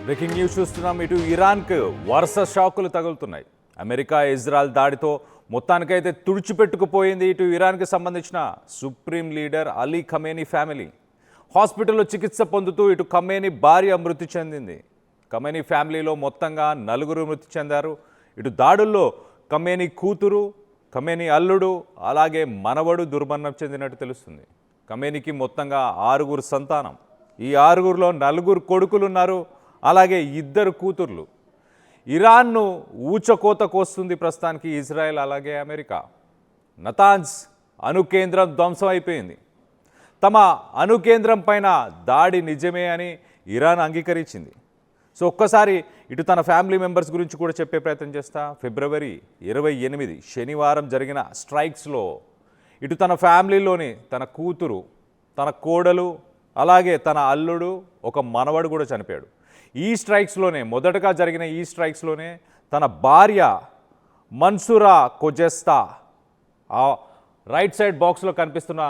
Breaking news చూస్తున్నాం. ఇటు ఇరాన్కు వరుస షాకులు తగులుతున్నాయి. అమెరికా ఇజ్రాయెల్ దాడితో మొత్తానికైతే తుడిచిపెట్టుకుపోయింది ఇటు ఇరాన్కి సంబంధించిన supreme leader Ali Khamenei family. హాస్పిటల్లో చికిత్స పొందుతూ ఇటు ఖమేనీ భార్య మృతి చెందింది. ఖమేనీ ఫ్యామిలీలో మొత్తంగా 4 మృతి చెందారు. ఇటు దాడుల్లో ఖమేనీ కూతురు, ఖమేనీ అల్లుడు, అలాగే మనవడు దుర్మరణం చెందినట్టు తెలుస్తుంది. ఖమేనీకి మొత్తంగా 6 సంతానం. ఈ 6లో 4 కొడుకులున్నారు, అలాగే 2 కూతుర్లు. ఇరాన్ను ఊచకోత కోస్తుంది ప్రస్తుతానికి ఇజ్రాయెల్ అలాగే అమెరికా. నతాన్స్ అణు కేంద్రం ధ్వంసం అయిపోయింది. తమ అణు కేంద్రం పైన దాడి నిజమే అని ఇరాన్ అంగీకరించింది. సో ఒక్కసారి ఇటు తన ఫ్యామిలీ మెంబర్స్ గురించి కూడా చెప్పే ప్రయత్నం చేస్తా. ఫిబ్రవరి 28 శనివారం జరిగిన స్ట్రైక్స్లో ఇటు తన ఫ్యామిలీలోని తన కూతురు, తన కోడలు, అలాగే తన అల్లుడు, ఒక మనవడు కూడా చనిపోయాడు. ఈ స్ట్రైక్స్లోనే మొదటగా జరిగిన ఈ స్ట్రైక్స్లోనే తన భార్య మన్సూరా కొజెస్తా, ఆ రైట్ సైడ్ బాక్స్లో కనిపిస్తున్న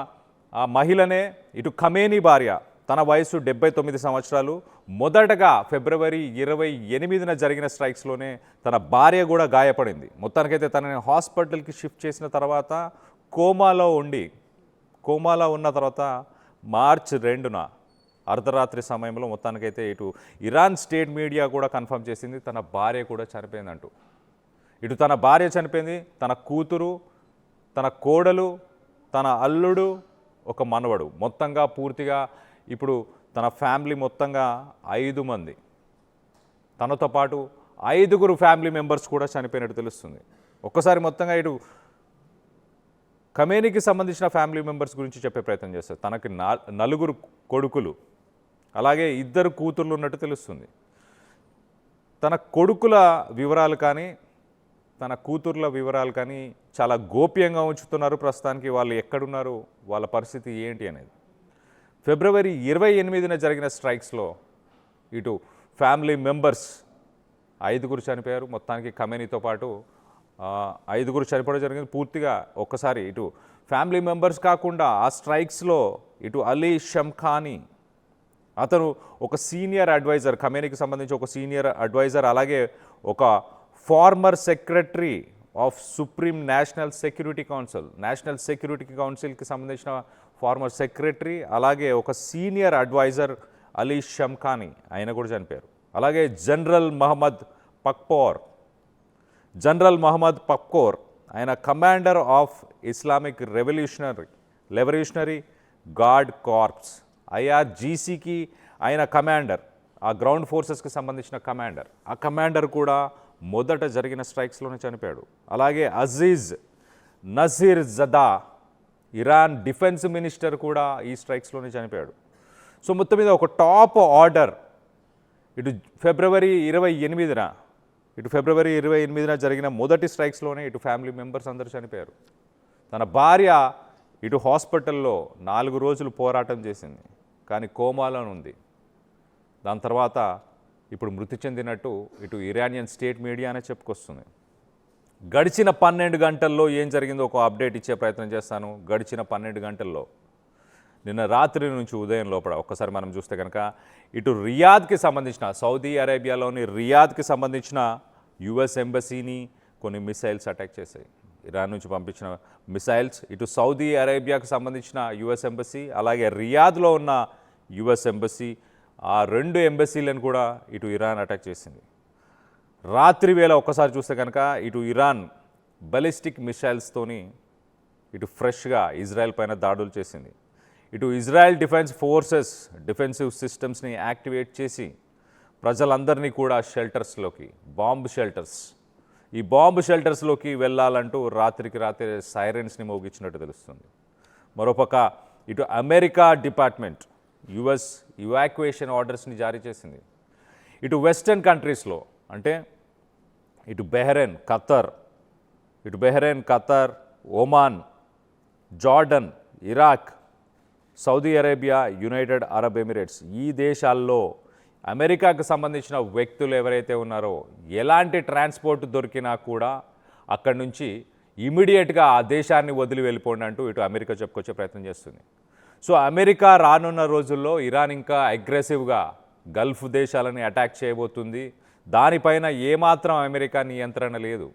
ఆ మహిళనే ఇటు ఖమేనీ భార్య, తన వయసు 79 సంవత్సరాలు. మొదటగా ఫిబ్రవరి 28న జరిగిన స్ట్రైక్స్లోనే తన భార్య కూడా గాయపడింది. మొత్తానికైతే తనని హాస్పిటల్కి షిఫ్ట్ చేసిన తర్వాత కోమాలో ఉన్న తర్వాత మార్చి 2న అర్ధరాత్రి సమయంలో మొత్తానికైతే ఇటు ఇరాన్ స్టేట్ మీడియా కూడా కన్ఫర్మ్ చేసింది తన భార్య కూడా చనిపోయిందంటూ. ఇటు తన భార్య చనిపోయింది, తన కూతురు, తన కోడలు, తన అల్లుడు, ఒక మనవడు, మొత్తంగా పూర్తిగా ఇప్పుడు తన ఫ్యామిలీ మొత్తంగా 5 మంది, తనతో పాటు 5 ఫ్యామిలీ మెంబర్స్ కూడా చనిపోయినట్టు తెలుస్తుంది. ఒక్కసారి మొత్తంగా ఇటు ఖమేనీకి సంబంధించిన ఫ్యామిలీ మెంబర్స్ గురించి చెప్పే ప్రయత్నం చేస్తారు. తనకి 4 కొడుకులు, అలాగే 2 కూతుర్లు ఉన్నట్టు తెలుస్తుంది. తన కొడుకుల వివరాలు కానీ తన కూతుర్ల వివరాలు కానీ చాలా గోప్యంగా ఉంచుతున్నారు ప్రస్తుతానికి. వాళ్ళు ఎక్కడున్నారు, వాళ్ళ పరిస్థితి ఏంటి అనేది. ఫిబ్రవరి 28న జరిగిన స్ట్రైక్స్లో ఇటు ఫ్యామిలీ మెంబర్స్ 5 చనిపోయారు. మొత్తానికి ఖమేనీతో పాటు 5 చనిపోవడం జరిగింది. పూర్తిగా ఒక్కసారి ఇటు ఫ్యామిలీ మెంబర్స్ కాకుండా ఆ స్ట్రైక్స్లో ఇటు అలీ షమ్ఖానీ, అతను ఒక సీనియర్ అడ్వైజర్, ఖమేనీకి సంబంధించి ఒక సీనియర్ అడ్వైజర్, అలాగే ఒక former secretary of supreme national security కౌన్సిల్కి సంబంధించిన ఫార్మర్ సెక్రటరీ, అలాగే ఒక సీనియర్ అడ్వైజర్ అలీ షమ్ఖానీ, ఆయన కూడా చనిపోయారు. అలాగే జనరల్ మహమ్మద్ పక్పోర్, ఆయన commander of Islamic Revolutionary Guard Corps, IRGCకి ఆయన కమాండర్, ఆ గ్రౌండ్ ఫోర్సెస్కి సంబంధించిన కమాండర్. ఆ కమాండర్ కూడా మొదట జరిగిన స్ట్రైక్స్లోనే చనిపోయాడు. అలాగే Aziz Nasirzadeh, Iran defence minister కూడా ఈ స్ట్రైక్స్లోనే చనిపోయాడు. సో మొత్తం మీద ఒక టాప్ ఆర్డర్ ఇటు ఫిబ్రవరి 28న జరిగిన మొదటి స్ట్రైక్స్లోనే ఇటు ఫ్యామిలీ మెంబర్స్ అందరూ చనిపోయారు. తన భార్య ఇటు హాస్పిటల్లో 4 రోజులు పోరాటం చేసింది, కానీ కోమాలో ఉంది. దాని తర్వాత ఇప్పుడు మృతి చెందినట్టు ఇటు ఇరానియన్ స్టేట్ మీడియానే చెప్పుకొస్తుంది. గడిచిన 12 గంటల్లో ఏం జరిగిందో ఒక అప్డేట్ ఇచ్చే ప్రయత్నం చేస్తాను. గడిచిన 12 గంటల్లో నిన్న రాత్రి నుంచి ఉదయం లోపల ఒక్కసారి మనం చూస్తే కనుక ఇటు రియాద్కి సంబంధించిన, సౌదీ అరేబియాలోని రియాద్కి సంబంధించిన US ఎంబసీని కొన్ని మిసైల్స్ అటాక్ చేశాయి. ఇరాన్ నుంచి పంపించిన మిసైల్స్ ఇటు సౌదీ అరేబియాకు సంబంధించిన US ఎంబసీ, అలాగే రియాద్లో ఉన్న US ఎంబసీ, ఆ 2 ఎంబసీలను కూడా ఇటు ఇరాన్ అటాక్ చేసింది. రాత్రి వేళ ఒక్కసారి చూస్తే కనుక ఇటు ఇరాన్ బలిస్టిక్ మిసైల్స్తోని ఇటు ఫ్రెష్గా ఇజ్రాయెల్ పైన దాడులు చేసింది. ఇటు ఇజ్రాయెల్ డిఫెన్సివ్ సిస్టమ్స్ని యాక్టివేట్ చేసి ప్రజలందరినీ కూడా ఈ బాంబ్ షెల్టర్స్లోకి వెళ్ళాలంటూ రాత్రికి రాత్రి సైరన్స్ని మోగించినట్టు తెలుస్తుంది. మరోపక్క ఇటు అమెరికా డిపార్ట్మెంట్ US ఇవాక్యుయేషన్ ఆర్డర్స్ని జారీ చేసింది. ఇటు వెస్టర్న్ కంట్రీస్లో అంటే ఇటు Bahrain, Qatar, Oman, Jordan, Iraq, Saudi Arabia, United Arab Emirates, ఈ దేశాల్లో అమెరికాకు సంబంధించిన వ్యక్తులు ఎవరైతే ఉన్నారో ఎలాంటి ట్రాన్స్పోర్ట్ దొరికినా కూడా అక్కడి నుంచి ఇమీడియట్గా ఆ దేశాన్ని వదిలి వెళ్ళిపోండి అంటూ ఇటు అమెరికా చెప్పుకొచ్చే ప్రయత్నం చేస్తుంది. సో అమెరికా రానున్న రోజుల్లో ఇరాన్ ఇంకా అగ్రెసివ్గా గల్ఫ్ దేశాలని అటాక్ చేయబోతుంది. దానిపైన ఏమాత్రం అమెరికా నియంత్రణ లేదు.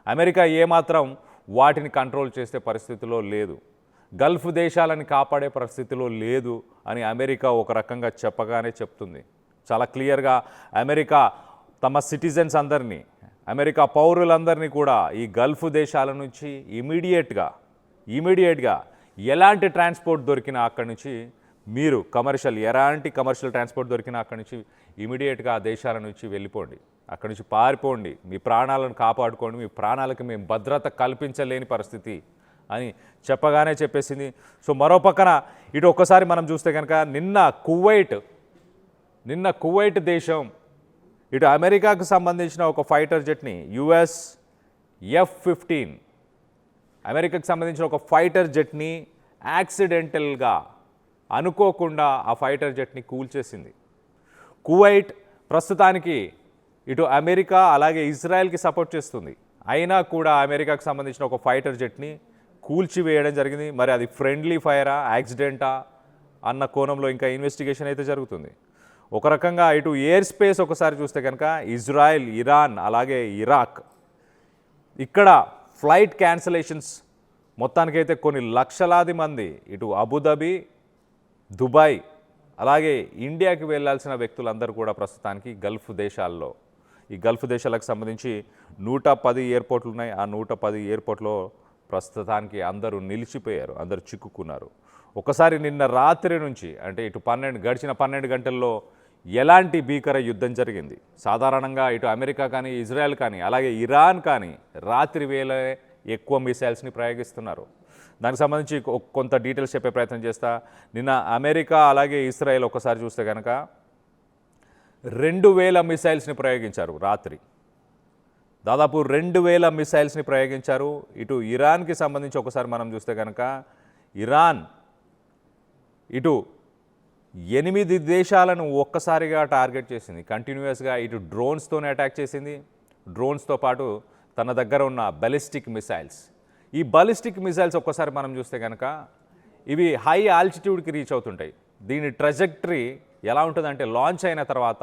అమెరికా ఏమాత్రం వాటిని కంట్రోల్ చేసే పరిస్థితిలో లేదు. గల్ఫ్ దేశాలను కాపాడే పరిస్థితిలో లేదు అని అమెరికా ఒక రకంగా చెప్పగానే చెప్తుంది. చాలా క్లియర్గా అమెరికా తమ సిటిజన్స్ అందరినీ, అమెరికా పౌరులందరినీ కూడా ఈ గల్ఫ్ దేశాల నుంచి ఇమీడియట్గా ఎలాంటి ట్రాన్స్పోర్ట్ దొరికినా అక్కడి నుంచి మీరు ఎలాంటి కమర్షియల్ ట్రాన్స్పోర్ట్ దొరికినా అక్కడి నుంచి ఇమీడియట్గా ఆ దేశాల నుంచి వెళ్ళిపోండి, అక్కడి నుంచి పారిపోండి, మీ ప్రాణాలను కాపాడుకోండి, మీ ప్రాణాలకు మేము భద్రత కల్పించలేని పరిస్థితి అని చెప్పగానే చెప్పేసింది. సో మరో పక్కన ఇటు ఒక్కసారి మనం చూస్తే కనుక నిన్న కువైట్ దేశం ఇటు అమెరికాకు సంబంధించిన ఒక ఫైటర్ జెట్ని యుఎస్ F-15 అమెరికాకు సంబంధించిన ఒక ఫైటర్ జెట్ని యాక్సిడెంటల్గా అనుకోకుండా ఆ ఫైటర్ జెట్ని కూల్చేసింది. కువైట్ ప్రస్తుతానికి ఇటు అమెరికా అలాగే ఇజ్రాయెల్కి సపోర్ట్ చేస్తుంది. అయినా కూడా అమెరికాకు సంబంధించిన ఒక ఫైటర్ జెట్ని కూల్చివేయడం జరిగింది. మరి అది ఫ్రెండ్లీ ఫైరా, యాక్సిడెంటా అన్న కోణంలో ఇంకా ఇన్వెస్టిగేషన్ అయితే జరుగుతుంది. ఒక రకంగా ఇటు ఎయిర్ స్పేస్ ఒకసారి చూస్తే కనుక ఇజ్రాయెల్, ఇరాన్ అలాగే ఇరాక్ ఇక్కడ ఫ్లైట్ క్యాన్సిలేషన్స్ మొత్తానికైతే కొన్ని లక్షలాది మంది ఇటు అబుదాబి, దుబాయ్ అలాగే ఇండియాకి వెళ్ళాల్సిన వ్యక్తులందరూ కూడా ప్రస్తుతానికి ఈ గల్ఫ్ దేశాలకు సంబంధించి 110 ఎయిర్పోర్ట్లు ఉన్నాయి. ఆ 110 ఎయిర్పోర్ట్లో ప్రస్తుతానికి అందరూ నిలిచిపోయారు, అందరూ చిక్కుకున్నారు. ఒకసారి నిన్న రాత్రి నుంచి అంటే ఇటు గడిచిన 12 గంటల్లో ఎలాంటి భీకర యుద్ధం జరిగింది. సాధారణంగా ఇటు అమెరికా కానీ, ఇజ్రాయెల్ కానీ అలాగే ఇరాన్ కానీ రాత్రి వేళ ఎక్కువ మిసైల్స్ని ప్రయోగిస్తున్నారు. దానికి సంబంధించి కొంత డీటెయిల్స్ చెప్పే ప్రయత్నం చేస్తా. నిన్న అమెరికా అలాగే ఇజ్రాయెల్ ఒకసారి చూస్తే కనుక 2000 మిసైల్స్ని ప్రయోగించారు రాత్రి. దాదాపు 2000 మిసైల్స్ని ప్రయోగించారు. ఇటు ఇరాన్కి సంబంధించి ఒకసారి మనం చూస్తే కనుక ఇరాన్ ఇటు 8 దేశాలను ఒక్కసారిగా టార్గెట్ చేసింది. కంటిన్యూస్గా ఇటు డ్రోన్స్తోనే అటాక్ చేసింది. డ్రోన్స్తో పాటు తన దగ్గర ఉన్న బాలిస్టిక్ మిసైల్స్, ఈ బాలిస్టిక్ మిసైల్స్ ఒక్కసారి మనం చూస్తే కనుక ఇవి హై ఆల్టిట్యూడ్కి రీచ్ అవుతుంటాయి. దీని ట్రజెక్టరీ ఎలా ఉంటుందంటే లాంచ్ అయిన తర్వాత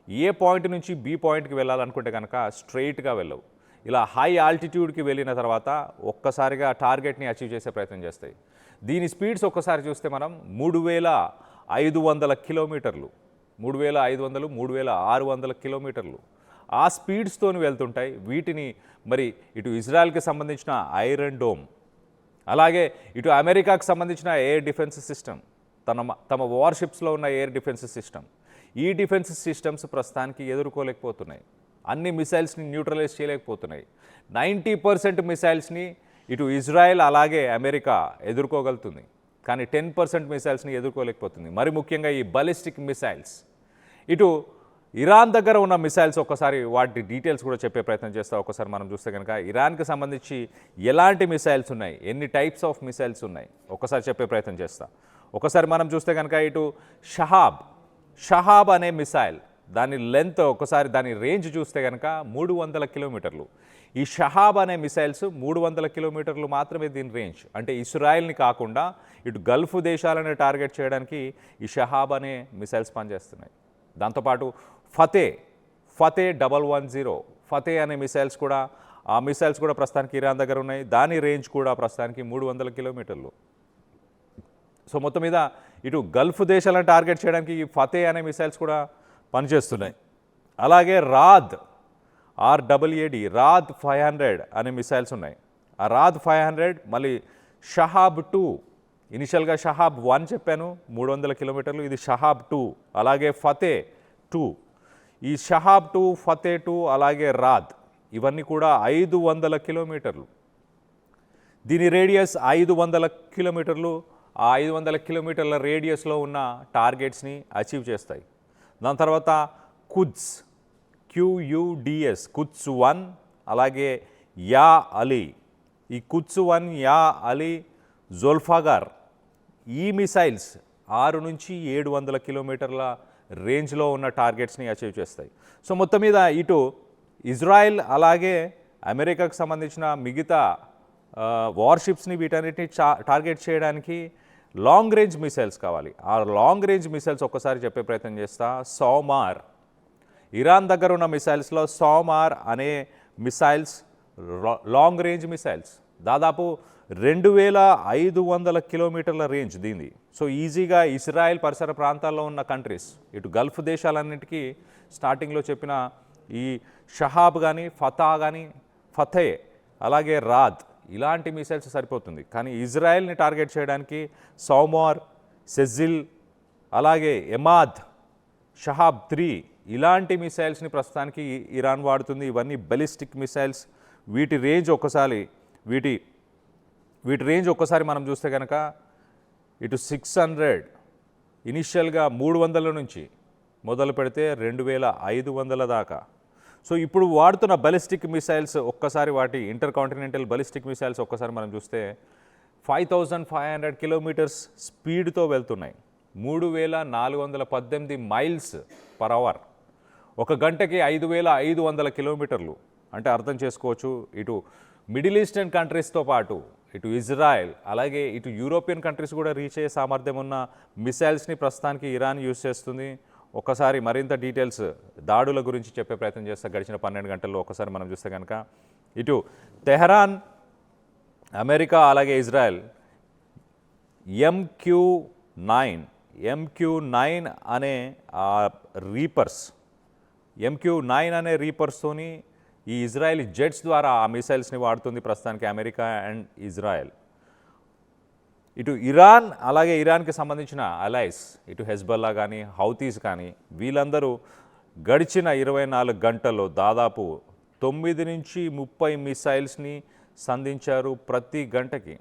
ఏ పాయింట్ నుంచి బి పాయింట్కి వెళ్ళాలనుకుంటే కనుక స్ట్రెయిట్గా వెళ్ళవు. ఇలా హై ఆల్టిట్యూడ్కి వెళ్ళిన తర్వాత ఒక్కసారిగా టార్గెట్ని అచీవ్ చేసే ప్రయత్నం చేస్తాయి. దీని స్పీడ్స్ ఒక్కసారి చూస్తే మనం 3500 కిలోమీటర్లు, 3500, 3600 కిలోమీటర్లు ఆ స్పీడ్స్తో వెళ్తుంటాయి. వీటిని మరి ఇటు ఇజ్రాయెల్కి సంబంధించిన ఐరన్ డోమ్ అలాగే ఇటు అమెరికాకు సంబంధించిన ఎయిర్ డిఫెన్స్ సిస్టమ్, తమ వార్షిప్స్లో ఉన్న ఎయిర్ డిఫెన్స్ సిస్టమ్, ఈ డిఫెన్స్ సిస్టమ్స్ ప్రస్తుతానికి ఎదుర్కోలేకపోతున్నాయి. అన్ని మిసైల్స్ని న్యూట్రలైజ్ చేయలేకపోతున్నాయి. 90% మిసైల్స్ని ఇటు ఇజ్రాయెల్ అలాగే అమెరికా ఎదుర్కోగలుగుతుంది, కానీ 10% మిసైల్స్ని ఎదుర్కోలేకపోతుంది. మరి ముఖ్యంగా ఈ బాలిస్టిక్ మిసైల్స్, ఇటు ఇరాన్ దగ్గర ఉన్న మిసైల్స్ ఒక్కసారి వాటి డీటెయిల్స్ కూడా చెప్పే ప్రయత్నం చేస్తా. ఒకసారి మనం చూస్తే కనుక ఇరాన్కి సంబంధించి ఎలాంటి మిసైల్స్ ఉన్నాయి, ఎన్ని టైప్స్ ఆఫ్ మిసైల్స్ ఉన్నాయి ఒకసారి చెప్పే ప్రయత్నం చేస్తా. ఒకసారి మనం చూస్తే కనుక ఇటు షహాబ్ అనే మిసైల్, దాని లెంత్ ఒకసారి దాని రేంజ్ చూస్తే కనుక 300 కిలోమీటర్లు. ఈ షహాబ్ అనే మిసైల్స్ 300 కిలోమీటర్లు మాత్రమే దీని రేంజ్. అంటే ఇస్రాయెల్ని కాకుండా ఇటు గల్ఫ్ దేశాలను టార్గెట్ చేయడానికి ఈ షహాబ్ అనే మిసైల్స్ పనిచేస్తున్నాయి. దాంతోపాటు ఫతే 110 ఫతే అనే మిసైల్స్ కూడా, ఆ మిసైల్స్ కూడా ప్రస్తుతానికి ఇరాన్ దగ్గర ఉన్నాయి. దాని రేంజ్ కూడా ప్రస్తుతానికి 300 కిలోమీటర్లు. సో మొత్తం మీద ఇటు గల్ఫ్ దేశాలను టార్గెట్ చేయడానికి ఈ ఫతే అనే మిసైల్స్ కూడా పనిచేస్తున్నాయి. అలాగే రాద్ రాద్ 500 అనే మిసైల్స్ ఉన్నాయి. ఆ రాద్ 500 మళ్ళీ షహాబ్ 2, ఇనిషియల్గా షహాబ్ 1 చెప్పాను 300 కిలోమీటర్లు, ఇది షహాబ్ 2 అలాగే ఫతే 2. ఈ షహాబ్ 2, ఫతే 2 అలాగే రాద్ ఇవన్నీ కూడా 500 కిలోమీటర్లు. దీని రేడియస్ 500 కిలోమీటర్లు. ఆ 500 కిలోమీటర్ల రేడియస్లో ఉన్న టార్గెట్స్ని అచీవ్ చేస్తాయి. దాని తర్వాత QUDS కుద్స్ 1 అలాగే యా అలీ, ఈ కుద్స్ 1, యా అలీ, జుల్ఫాగర్ ఈ మిసైల్స్ 600 నుంచి 700 కిలోమీటర్ల రేంజ్లో ఉన్న టార్గెట్స్ని అచీవ్ చేస్తాయి. సో మొత్తం మీద ఇటు ఇజ్రాయెల్ అలాగే అమెరికాకు సంబంధించిన మిగతా వార్షిప్స్ని వీటన్నిటిని టార్గెట్ చేయడానికి లాంగ్ రేంజ్ మిసైల్స్ కావాలి. ఆ లాంగ్ రేంజ్ మిసైల్స్ ఒక్కసారి చెప్పే ప్రయత్నం చేస్తా. సోమార్, ఇరాన్ దగ్గర ఉన్న మిసైల్స్లో సోమార్ అనే మిసైల్స్ లాంగ్ రేంజ్ మిసైల్స్, దాదాపు 2500 కిలోమీటర్ల రేంజ్ దీనిది. సో ఈజీగా ఇజ్రాయెల్ పరిసర ప్రాంతాల్లో ఉన్న కంట్రీస్, ఇటు గల్ఫ్ దేశాలన్నిటికీ స్టార్టింగ్లో చెప్పిన ఈ షహాబ్ కానీ ఫతే అలాగే రాద్ ఇలాంటి మిసైల్స్ సరిపోతుంది. కానీ ఇజ్రాయెల్ని టార్గెట్ చేయడానికి సౌమార్, సెజిల్ అలాగే ఎమాద్, షహాబ్ 3 ఇలాంటి మిసైల్స్ని ప్రస్తుతానికి ఇరాన్ వాడుతుంది. ఇవన్నీ బలిస్టిక్ మిసైల్స్. వీటి రేంజ్ ఒక్కసారి మనం చూస్తే కనుక ఇటు 600 ఇనిషియల్గా 300 నుంచి మొదలు పెడితే 2500 దాకా. సో ఇప్పుడు వాడుతున్న బలిస్టిక్ మిసైల్స్ ఒక్కసారి వాటి ఇంటర్ కాంటినెంటల్ బలిస్టిక్ మిసైల్స్ ఒక్కసారి మనం చూస్తే 5500 కిలోమీటర్స్ స్పీడ్తో వెళ్తున్నాయి. 3418 మైల్స్ పర్ అవర్, ఒక గంటకి 5500 కిలోమీటర్లు. అంటే అర్థం చేసుకోవచ్చు, ఇటు మిడిల్ ఈస్టర్న్ కంట్రీస్తో పాటు ఇటు ఇజ్రాయెల్ అలాగే ఇటు యూరోపియన్ కంట్రీస్ కూడా రీచ్ అయ్యే సామర్థ్యం ఉన్న మిసైల్స్ని ప్రస్తుతానికి ఇరాన్ యూజ్ చేస్తుంది. ఒక్కసారి మరింత డీటెయిల్స్ దాడుల గురించి చెప్పే ప్రయత్నం చేస్తే గడిచిన 12 గంటల్లో ఒక్కసారి మనం చూస్తే కనుక ఇటు తెహరాన్, అమెరికా అలాగే ఇజ్రాయెల్ MQ-9 అనే రీపర్స్తోని ఈ ఇజ్రాయెల్ జెట్స్ ద్వారా ఆ మిసైల్స్ని వాడుతుంది ప్రస్తుతానికి అమెరికా అండ్ ఇజ్రాయెల్. ఇటు ఇరాన్ అలాగే ఇరాన్కి సంబంధించిన అలైస్, ఇటు హెజ్బల్లా కానీ హౌతీస్ కానీ వీళ్ళందరూ గడిచిన 24 గంటల్లో దాదాపు 9 నుంచి 30 మిసైల్స్ని సంధించారు. ప్రతి గంటకి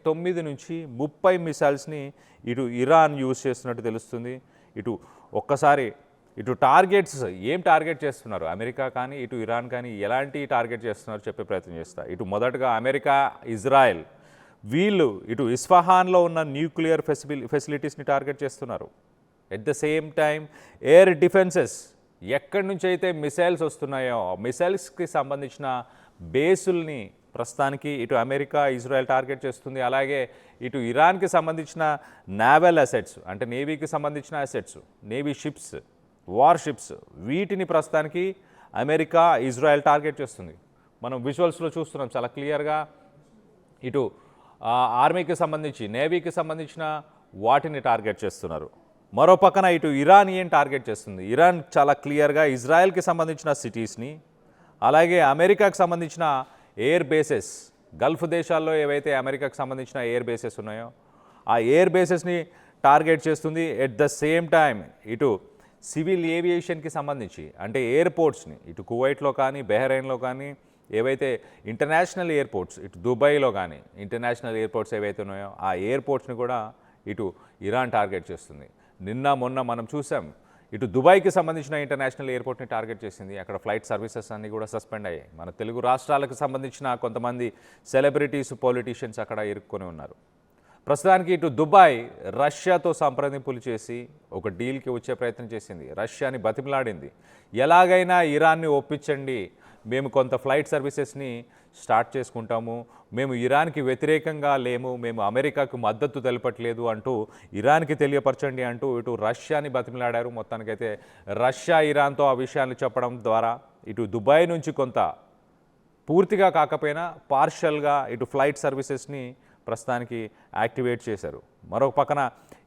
9 నుంచి 30 మిసైల్స్ని ఇటు ఇరాన్ యూజ్ చేస్తున్నట్టు తెలుస్తుంది. ఇటు టార్గెట్స్ ఏం టార్గెట్ చేస్తున్నారు, అమెరికా కానీ ఇటు ఇరాన్ కానీ ఎలాంటి టార్గెట్ చేస్తున్నారు చెప్పే ప్రయత్నం చేస్తా. ఇటు మొదటగా అమెరికా, ఇజ్రాయెల్ వీళ్ళు ఇటు ఇస్ఫహాన్లో ఉన్న న్యూక్లియర్ ఫెసిలిటీస్ని టార్గెట్ చేస్తున్నారు. At the same time air defences, ఎక్కడి నుంచి అయితే మిసైల్స్ వస్తున్నాయో మిసైల్స్కి సంబంధించిన బేసుల్ని ప్రస్తుతానికి ఇటు అమెరికా, ఇజ్రాయెల్ టార్గెట్ చేస్తుంది. అలాగే ఇటు ఇరాన్కి సంబంధించిన నావల్ అసెట్స్, అంటే నేవీకి సంబంధించిన assets, navy ships, war ships, వీటిని ప్రస్తుతానికి అమెరికా, ఇజ్రాయెల్ టార్గెట్ చేస్తుంది. మనం విజువల్స్లో చూస్తున్నాం చాలా క్లియర్గా. ఇటు ఆర్మీకి సంబంధించి, నేవీకి సంబంధించిన వాటిని టార్గెట్ చేస్తున్నారు. మరో పక్కన ఇటు ఇరాన్ ఏం టార్గెట్ చేస్తుంది, ఇరాన్ చాలా క్లియర్గా ఇజ్రాయెల్కి సంబంధించిన సిటీస్ని అలాగే అమెరికాకి సంబంధించిన ఎయిర్ బేసెస్, గల్ఫ్ దేశాల్లో ఏవైతే అమెరికాకి సంబంధించిన ఎయిర్ బేసెస్ ఉన్నాయో ఆ ఎయిర్ బేసెస్ని టార్గెట్ చేస్తుంది. ఎట్ ద సేమ్ టైం ఇటు సివిల్ ఏవియేషన్కి సంబంధించి, అంటే ఎయిర్పోర్ట్స్ని ఇటు కువైట్లో కానీ బెహ్రెయిన్లో కానీ ఏవైతే ఇంటర్నేషనల్ ఎయిర్పోర్ట్స్, ఇటు దుబాయ్లో కానీ ఇంటర్నేషనల్ ఎయిర్పోర్ట్స్ ఏవైతే ఉన్నాయో ఆ ఎయిర్పోర్ట్స్ని కూడా ఇటు ఇరాన్ టార్గెట్ చేస్తుంది. నిన్న మొన్న మనం చూసాం, ఇటు దుబాయ్కి సంబంధించిన ఇంటర్నేషనల్ ఎయిర్పోర్ట్ని టార్గెట్ చేసింది. అక్కడ ఫ్లైట్ సర్వీసెస్ అన్నీ కూడా సస్పెండ్ అయ్యాయి. మన తెలుగు రాష్ట్రాలకు సంబంధించిన కొంతమంది సెలబ్రిటీస్, పొలిటీషియన్స్ అక్కడ ఇరుక్కొని ఉన్నారు. ప్రస్తుతానికి ఇటు దుబాయ్ రష్యాతో సంప్రదింపులు చేసి ఒక డీల్కి వచ్చే ప్రయత్నం చేసింది. రష్యాని బతిమలాడింది, ఎలాగైనా ఇరాన్ని ఒప్పించండి, మేము కొంత ఫ్లైట్ సర్వీసెస్ని స్టార్ట్ చేసుకుంటాము, మేము ఇరాన్కి వ్యతిరేకంగా లేము, మేము అమెరికాకు మద్దతు తెలపట్లేదు అంటూ ఇరాన్కి తెలియపరచండి అంటూ ఇటు రష్యాని బతిమలాడారు. మొత్తానికైతే రష్యా ఇరాన్తో ఆ విషయాన్ని చెప్పడం ద్వారా ఇటు దుబాయ్ నుంచి కొంత పూర్తిగా కాకపోయినా పార్షల్గా ఇటు ఫ్లైట్ సర్వీసెస్ని ప్రస్తుతానికి యాక్టివేట్ చేశారు. మరొక పక్కన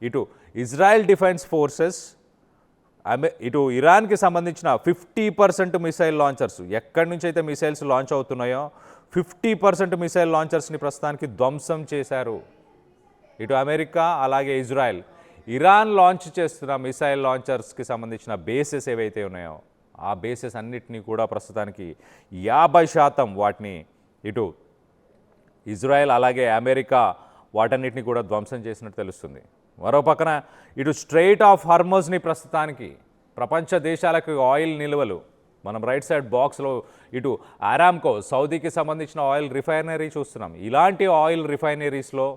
ఇటు ఇజ్రాయెల్ డిఫెన్స్ ఫోర్సెస్ ఇటు ఇరాన్కి సంబంధించిన 50% మిసైల్ లాంచర్స్, ఎక్కడి నుంచి అయితే మిసైల్స్ లాంచ్ అవుతున్నాయో 50% మిసైల్ లాంచర్స్ని ప్రస్తుతానికి ధ్వంసం చేశారు. ఇటు అమెరికా అలాగే ఇజ్రాయెల్ ఇరాన్ లాంచ్ చేస్తున్న మిసైల్ లాంచర్స్కి సంబంధించిన బేసెస్ ఏవైతే ఉన్నాయో ఆ బేసెస్ అన్నిటినీ కూడా ప్రస్తుతానికి 50% వాటిని ఇటు ఇజ్రాయెల్ అలాగే అమెరికా వాటన్నిటిని కూడా ధ్వంసం చేసినట్టు తెలుస్తుంది. మరో పక్కన ఇటు స్ట్రెయిట్ ఆఫ్ హార్మోజ్ని ప్రస్తుతానికి ప్రపంచ దేశాలకు ఆయిల్ నిల్వలు, మనం రైట్ సైడ్ బాక్స్లో ఇటు ఆరామ్కో సౌదీకి సంబంధించిన ఆయిల్ రిఫైనరీ చూస్తున్నాం. ఇలాంటి ఆయిల్ రిఫైనరీస్లో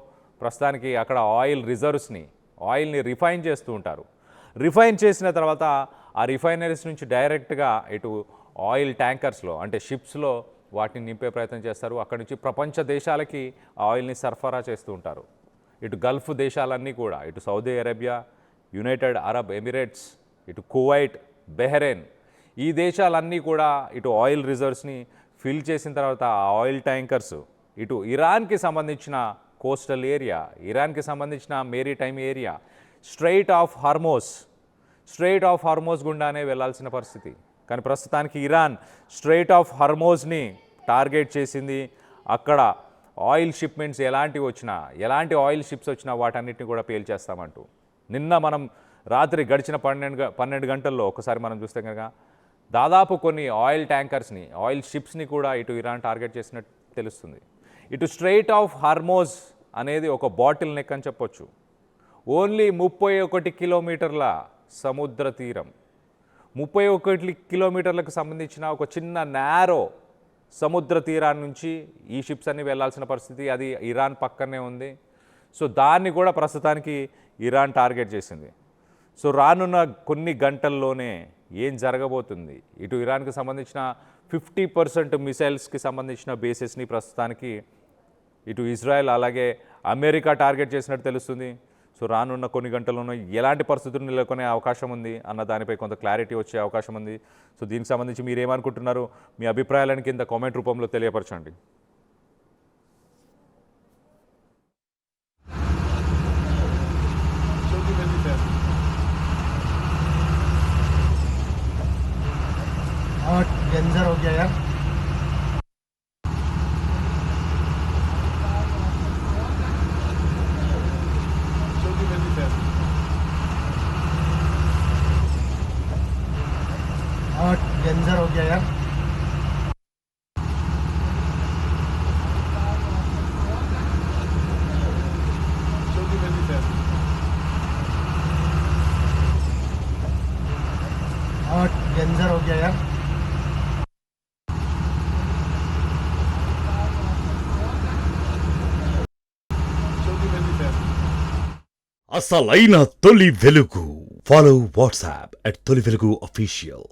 ప్రస్తుతానికి అక్కడ ఆయిల్ రిజర్వ్స్ని, ఆయిల్ని రిఫైన్ చేస్తూ ఉంటారు. రిఫైన్ చేసిన తర్వాత ఆ రిఫైనరీస్ నుంచి డైరెక్ట్గా ఇటు ఆయిల్ ట్యాంకర్స్లో, అంటే షిప్స్లో వాటిని నింపే ప్రయత్నం చేస్తారు. అక్కడి నుంచి ప్రపంచ దేశాలకి ఆయిల్ని సరఫరా చేస్తూ ఉంటారు. ఇటు గల్ఫ్ దేశాలన్నీ కూడా, ఇటు Saudi Arabia, United Arab Emirates, ఇటు కువైట్, బెహ్రెయిన్, ఈ దేశాలన్నీ కూడా ఇటు ఆయిల్ రిజర్వ్స్ని ఫిల్ చేసిన తర్వాత ఆ ఆయిల్ ట్యాంకర్స్ ఇటు ఇరాన్కి సంబంధించిన కోస్టల్ ఏరియా, ఇరాన్కి సంబంధించిన maritime area, strait of Hormuz గుండానే వెళ్ళాల్సిన పరిస్థితి. కానీ ప్రస్తుతానికి ఇరాన్ స్ట్రెయిట్ ఆఫ్ హార్మోజ్ని టార్గెట్ చేసింది. అక్కడ ఆయిల్ షిప్మెంట్స్ ఎలాంటి ఆయిల్ షిప్స్ వచ్చినా వాటన్నిటిని కూడా పేల్చేస్తామంటూ. నిన్న మనం రాత్రి గడిచిన 12 గంటల్లో ఒకసారి మనం చూస్తే కనుక దాదాపు కొన్ని ఆయిల్ ట్యాంకర్స్ని, ఆయిల్ షిప్స్ని కూడా ఇటు ఇరాన్ టార్గెట్ చేసినట్టు తెలుస్తుంది. ఇటు స్ట్రెయిట్ ఆఫ్ హార్మోజ్ అనేది ఒక బాటిల్ నెక్ అని చెప్పొచ్చు. ఓన్లీ 31 కిలోమీటర్ల సముద్ర తీరం, 31 కిలోమీటర్లకు సంబంధించిన ఒక చిన్న నేరో సముద్ర తీరాన్ని నుంచి ఈ షిప్స్ అన్ని వెళ్లాల్సిన పరిస్థితి. అది ఇరాన్ పక్కనే ఉంది. సో దాన్ని కూడా ప్రస్తుతానికి ఇరాన్ టార్గెట్ చేసింది. సో రానున్న కొన్ని గంటల్లోనే ఏం జరగబోతుంది, ఇటు ఇరాన్కి సంబంధించిన 50% మిసైల్స్కి సంబంధించిన బేసెస్ని ప్రస్తుతానికి ఇటు ఇజ్రాయెల్ అలాగే అమెరికా టార్గెట్ చేసినట్టు తెలుస్తుంది. సో రానున్న కొన్ని గంటల్లోనూ ఎలాంటి పరిస్థితులు నెలకొనే అవకాశం ఉంది అన్న దానిపై కొంత క్లారిటీ వచ్చే అవకాశం ఉంది. సో దీనికి సంబంధించి మీరు ఏమనుకుంటున్నారు, మీ అభిప్రాయాలను కింద కామెంట్ రూపంలో తెలియపరచండి. डेंजर हो गया यार. डेंजर हो गया यार. डेंजर हो गया यार. అసలైన తొలి వెలుగు. ఫాలో వాట్సాప్ @తొలి వెలుగు official.